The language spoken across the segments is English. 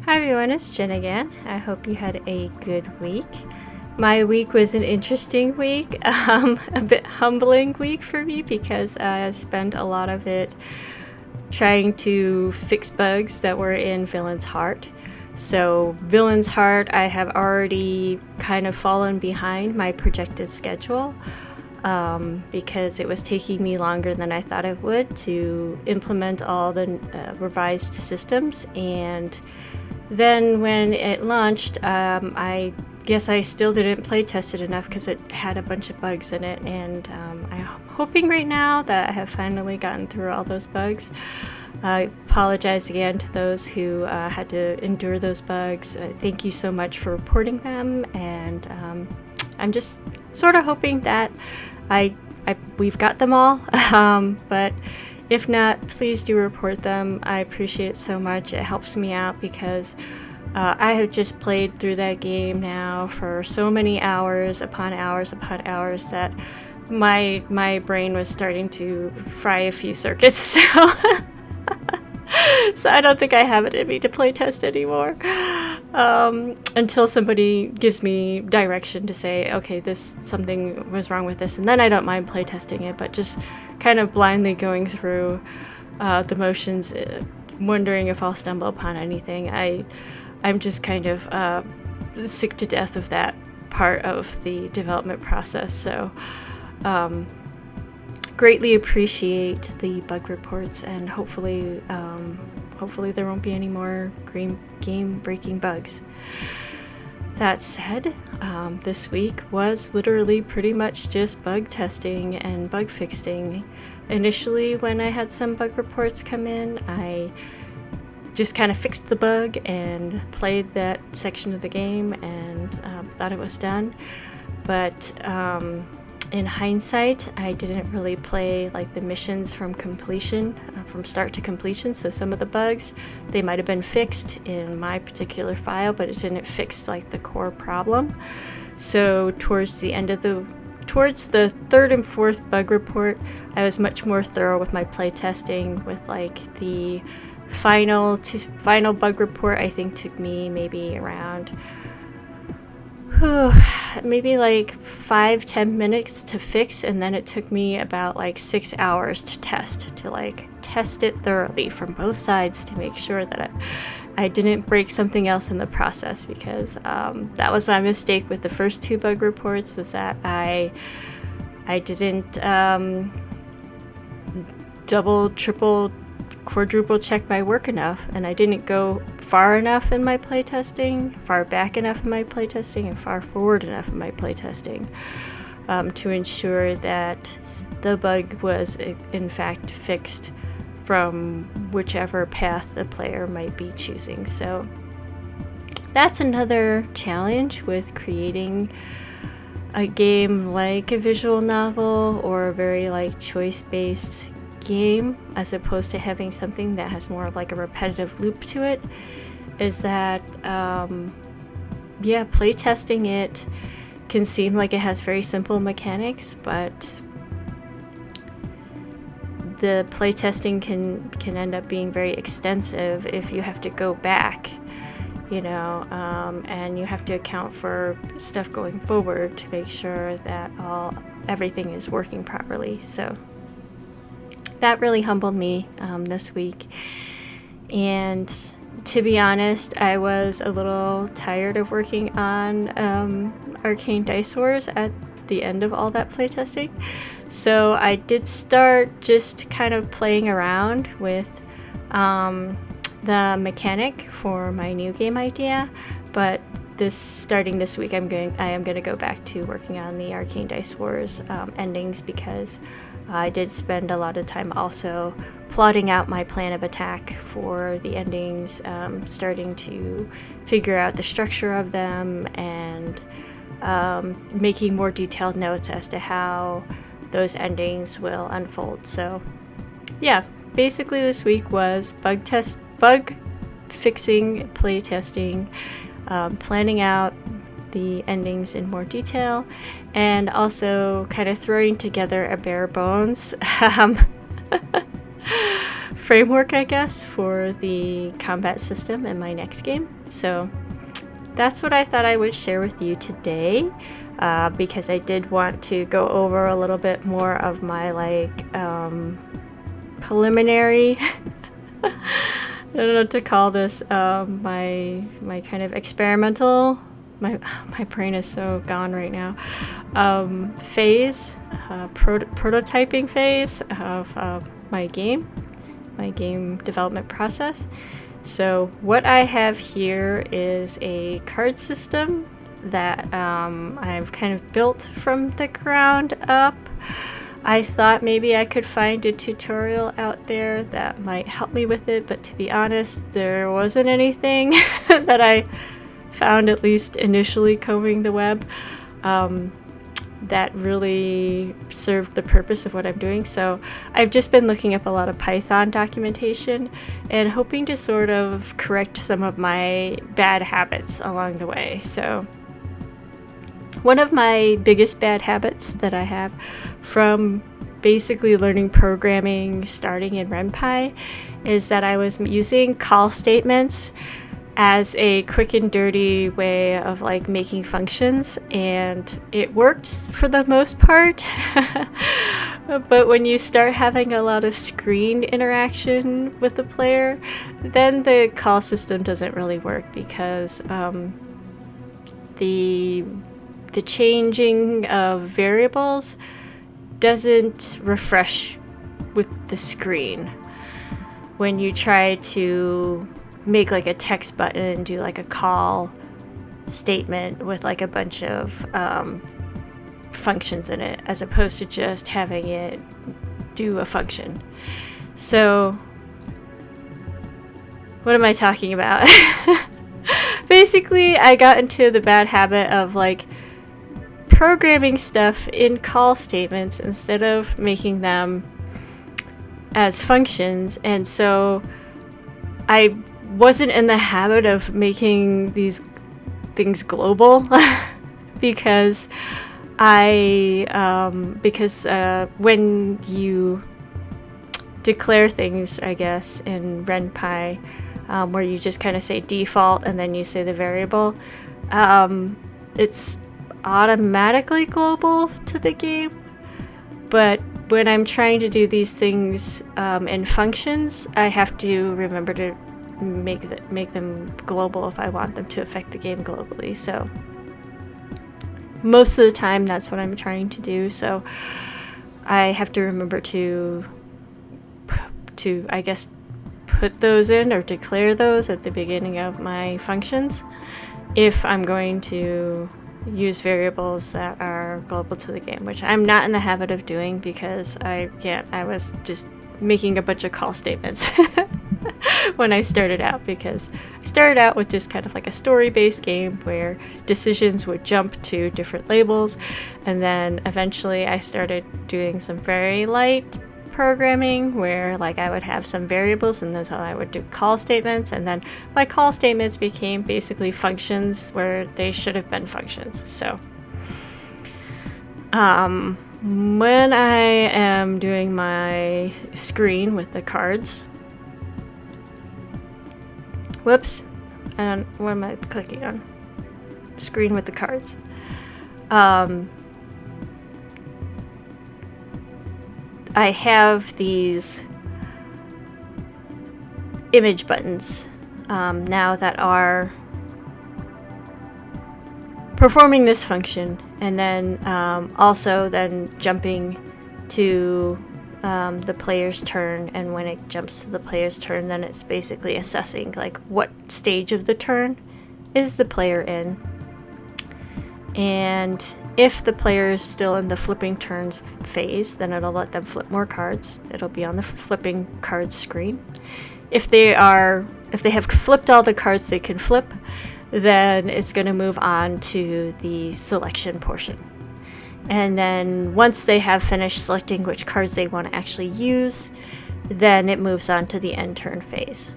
Hi everyone, it's Jen again. I hope you had a good week. My week was an interesting week, a bit humbling week for me because I spent a lot of it trying to fix bugs that were in Villain's Heart. So Villain's Heart, I have already kind of fallen behind my projected schedule because it was taking me longer than I thought it would to implement all the revised systems. And then when it launched, I guess I still didn't play test it enough because it had a bunch of bugs in it, and I'm hoping right now that I have finally gotten through all those bugs. I apologize again to those who had to endure those bugs. Thank you so much for reporting them, and I'm just sort of hoping that we've got them all, but if not, please do report them. I appreciate it so much. It helps me out because I have just played through that game now for so many hours upon hours upon hours that my brain was starting to fry a few circuits. So I don't think I have it in me to play test anymore until somebody gives me direction to say, okay, something was wrong with this, and then I don't mind play testing it, but just kind of blindly going through the motions, wondering if I'll stumble upon anything. I'm just kind of sick to death of that part of the development process. So greatly appreciate the bug reports, and hopefully there won't be any more game-breaking bugs. That said, this week was literally pretty much just bug testing and bug fixing. Initially, when I had some bug reports come in, I just kind of fixed the bug and played that section of the game and thought it was done. But in hindsight, I didn't really play like the missions from completion, from start to completion. So some of the bugs, they might have been fixed in my particular file, but it didn't fix like the core problem. So towards the third and fourth bug report, I was much more thorough with my play testing. With like the final bug report, I think took me maybe around maybe like 5-10 minutes to fix, and then it took me about like 6 hours to test it thoroughly from both sides to make sure that I didn't break something else in the process, because that was my mistake with the first two bug reports, was that I didn't double, triple, quadruple check my work enough, and I didn't go far enough in my playtesting, far back enough in my playtesting, and far forward enough in my playtesting to ensure that the bug was in fact fixed from whichever path the player might be choosing. So that's another challenge with creating a game like a visual novel or a very like choice-based game, as opposed to having something that has more of like a repetitive loop to it, is that playtesting it can seem like it has very simple mechanics, but the playtesting can end up being very extensive if you have to go back, and you have to account for stuff going forward to make sure that everything is working properly. So that really humbled me this week. And to be honest, I was a little tired of working on Arcane Dice Wars at the end of all that playtesting. So I did start just kind of playing around with the mechanic for my new game idea. But starting this week, I am going to go back to working on the Arcane Dice Wars endings, because I did spend a lot of time also plotting out my plan of attack for the endings, starting to figure out the structure of them, and making more detailed notes as to how those endings will unfold. So yeah, basically this week was bug fixing, play testing, planning out the endings in more detail, and also kind of throwing together a bare bones framework, I guess, for the combat system in my next game. So that's what I thought I would share with you today, because I did want to go over a little bit more of my preliminary I don't know what to call this, my kind of experimental, my brain is so gone right now, phase, prototyping phase of my game development process. So what I have here is a card system that I've kind of built from the ground up. I thought maybe I could find a tutorial out there that might help me with it, but to be honest, there wasn't anything that I found, at least initially combing the web, that really served the purpose of what I'm doing. So I've just been looking up a lot of Python documentation and hoping to sort of correct some of my bad habits along the way. So one of my biggest bad habits that I have from basically learning programming starting in RenPy is that I was using call statements as a quick and dirty way of like making functions, and it worked for the most part. But when you start having a lot of screen interaction with the player, then the call system doesn't really work, because the changing of variables doesn't refresh with the screen. When you try to make like a text button and do like a call statement with like a bunch of functions in it, as opposed to just having it do a function. So what am I talking about? Basically, I got into the bad habit of like programming stuff in call statements instead of making them as functions, and so I wasn't in the habit of making these things global because when you declare things, I guess, in RenPy, where you just kind of say default and then you say the variable, it's automatically global to the game. But when I'm trying to do these things in functions, I have to remember to make them global if I want them to affect the game globally. So most of the time that's what I'm trying to do, so I have to remember to I guess put those in or declare those at the beginning of my functions if I'm going to use variables that are global to the game, which I'm not in the habit of doing because I was just making a bunch of call statements when I started out, because I started out with just kind of like a story-based game where decisions would jump to different labels, and then eventually I started doing some very light programming where like I would have some variables and that's how I would do call statements, and then my call statements became basically functions where they should have been functions. So when I am doing my screen with the cards, whoops, and what am I clicking on? Screen with the cards. I have these image buttons now that are performing this function, and then also then jumping to the player's turn, and when it jumps to the player's turn, then it's basically assessing like what stage of the turn is the player in, and if the player is still in the flipping turns phase, then it'll let them flip more cards. It'll be on the flipping cards screen. If they have flipped all the cards they can flip, then it's going to move on to the selection portion. And then once they have finished selecting which cards they want to actually use, then it moves on to the end turn phase.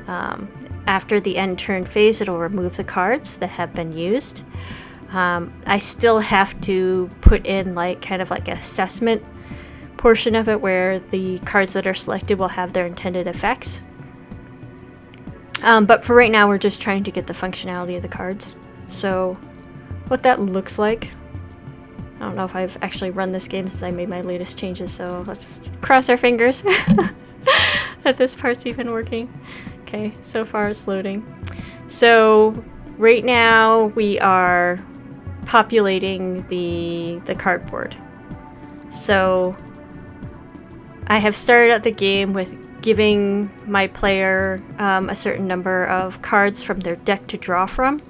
After the end turn phase, it'll remove the cards that have been used. I still have to put in like kind of like assessment portion of it where the cards that are selected will have their intended effects. But for right now, we're just trying to get the functionality of the cards. So what that looks like, I don't know if I've actually run this game since I made my latest changes, so let's cross our fingers that this part's even working. Okay, so far it's loading. So right now we are populating the cardboard. So I have started out the game with giving my player a certain number of cards from their deck to draw from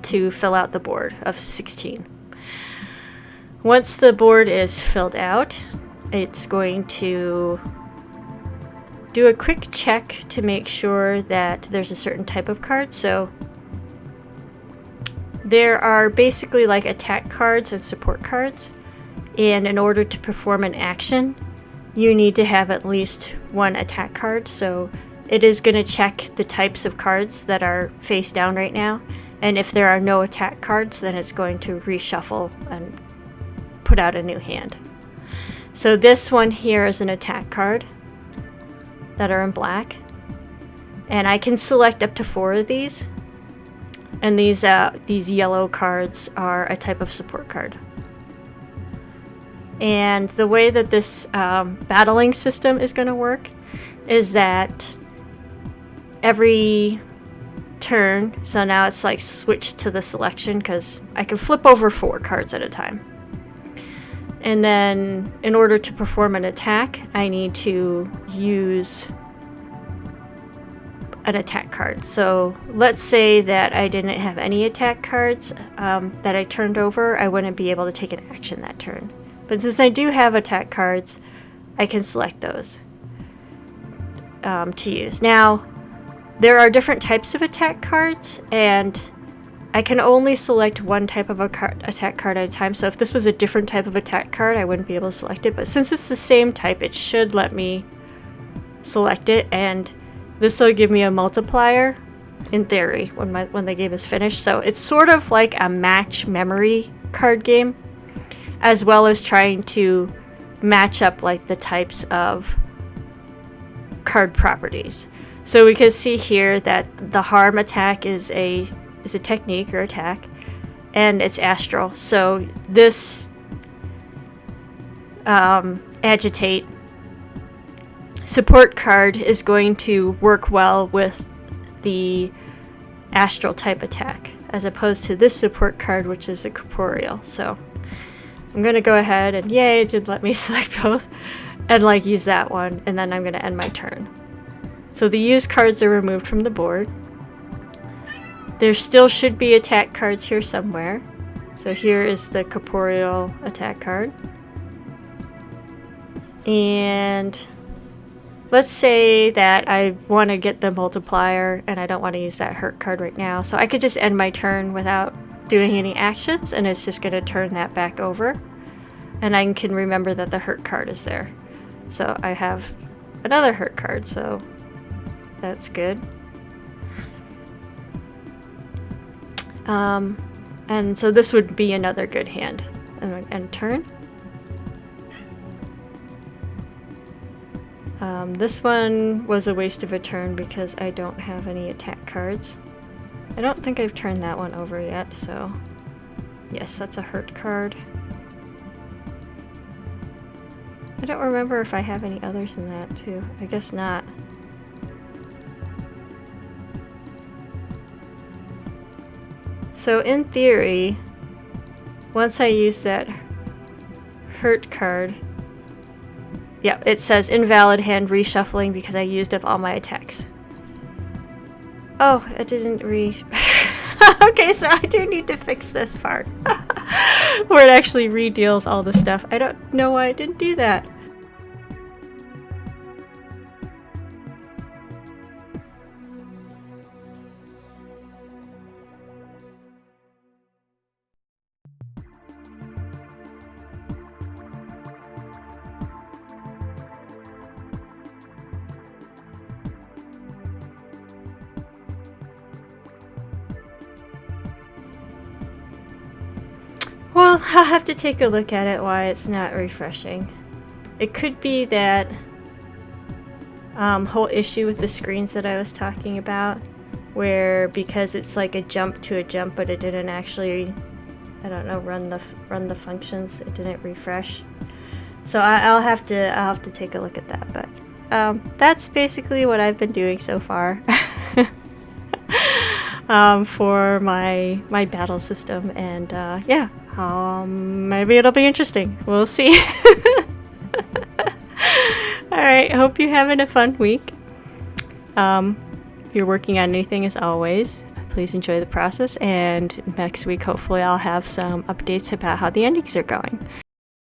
to fill out the board of 16. Once the board is filled out, it's going to do a quick check to make sure that there's a certain type of card. So there are basically like attack cards and support cards, and in order to perform an action, you need to have at least one attack card. So it is going to check the types of cards that are face down right now, and if there are no attack cards, then it's going to reshuffle and put out a new hand. So this one here is an attack card that are in black, and I can select up to 4 of these, and these yellow cards are a type of support card. And the way that this battling system is going to work is that every turn, so now it's like switched to the selection because I can flip over 4 cards at a time. And then in order to perform an attack, I need to use an attack card. So let's say that I didn't have any attack cards that I turned over, I wouldn't be able to take an action that turn. But since I do have attack cards, I can select those to use. Now, there are different types of attack cards, and I can only select one type of attack card at a time. So if this was a different type of attack card, I wouldn't be able to select it. But since it's the same type, it should let me select it, and this will give me a multiplier, in theory, when the game is finished. So it's sort of like a match memory card game, as well as trying to match up like the types of card properties. So we can see here that the harm attack is a technique or attack, and it's astral. So this agitate support card is going to work well with the astral type attack, as opposed to this support card, which is a corporeal. So I'm going to go ahead and, yay, it did let me select both, and like use that one, and then I'm going to end my turn. So the used cards are removed from the board. There still should be attack cards here somewhere. So here is the corporeal attack card. And let's say that I want to get the multiplier and I don't want to use that hurt card right now. So I could just end my turn without doing any actions, and it's just going to turn that back over. And I can remember that the hurt card is there. So I have another hurt card, so that's good. And so this would be another good hand. And turn. This one was a waste of a turn because I don't have any attack cards. I don't think I've turned that one over yet, so yes, that's a hurt card. I don't remember if I have any others in that too. I guess not. So in theory, once I use that hurt card, yeah, it says invalid hand reshuffling because I used up all my attacks. Oh, it didn't Okay, so I do need to fix this part. Where it actually redeals all the stuff. I don't know why I didn't do that. Well, I'll have to take a look at it why it's not refreshing. it could be that whole issue with the screens that I was talking about, where because it's like a jump to a jump, but it didn't actually, I don't know, run the functions. It didn't refresh. So I'll have to take a look at that. But that's basically what I've been doing so far for my battle system, and yeah, maybe it'll be interesting. We'll see. Alright, hope you're having a fun week. If you're working on anything, as always, please enjoy the process, and next week hopefully I'll have some updates about how the endings are going.